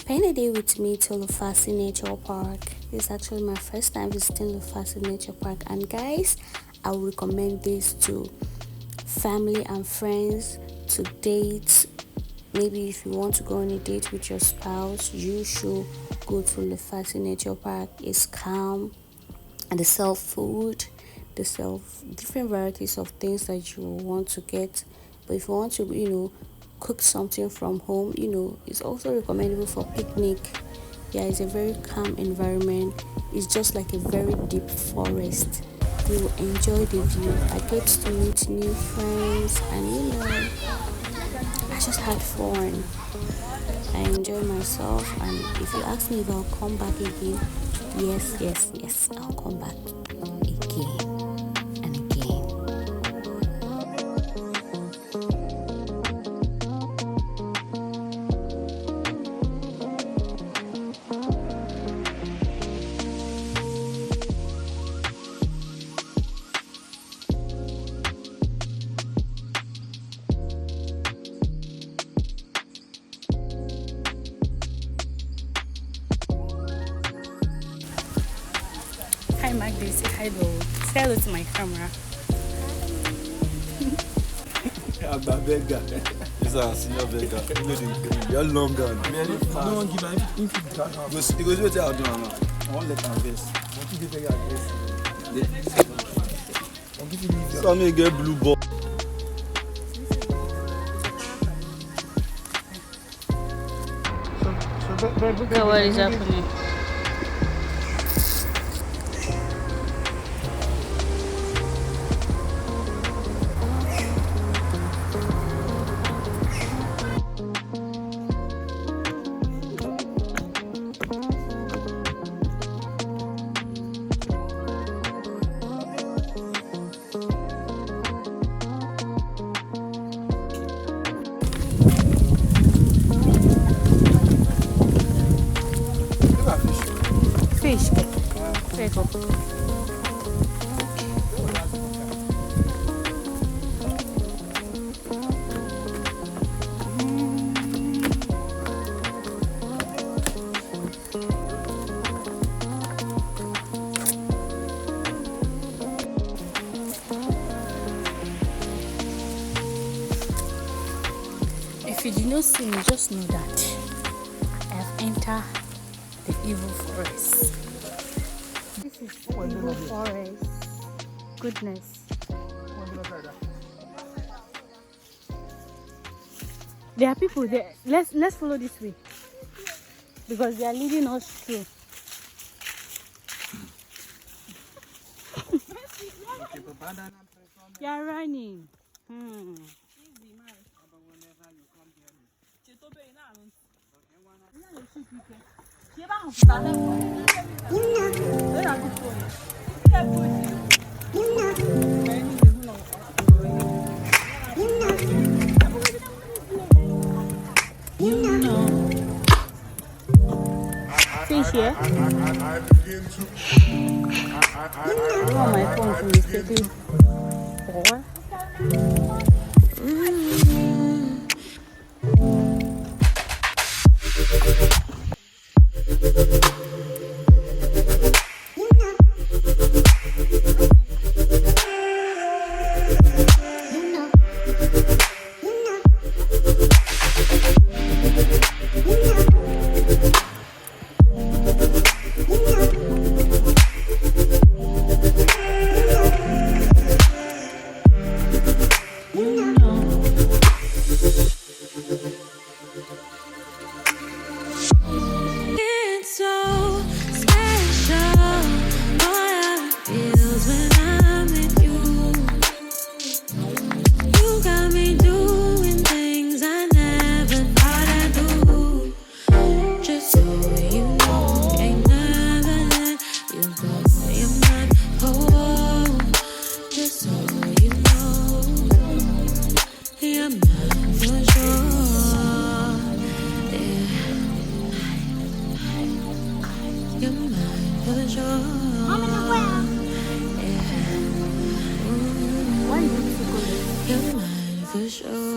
Spend a day with me to Lufasi Nature Park. This is actually my first time visiting Lufasi Nature Park, and guys, I would recommend this to family and friends, to dates. Maybe if you want to go on a date with your spouse, you should go to Lufasi Nature Park. It's calm, and they sell food. They sell different varieties of things that you want to get. But if you want to, cook something from home, it's also recommendable for picnic. Yeah, it's a very calm environment. It's just like a very deep forest. You will enjoy the view. I get to meet new friends, and I just had fun. I enjoy myself, and if you ask me if I'll come back again, yes, I'll come back again and again. Hi Magdi, say hi though. Say hello to my camera. I'm a beggar. This is a senior beggar. You're longer. Very fast. No one give me if you don't have. It goes with what I do now. I won't let them vest. What you give me aggressive? I'll give you. Some may get blue ball. Look at what is happening. Fish. Very cool. If you did not see me, just know that I have entered the evil forest. This is evil forest. Goodness. There are people there. Let's follow this way because they are leading us through. You are running. Fish here. I want my phone to mistakenly pour. You're mine for sure.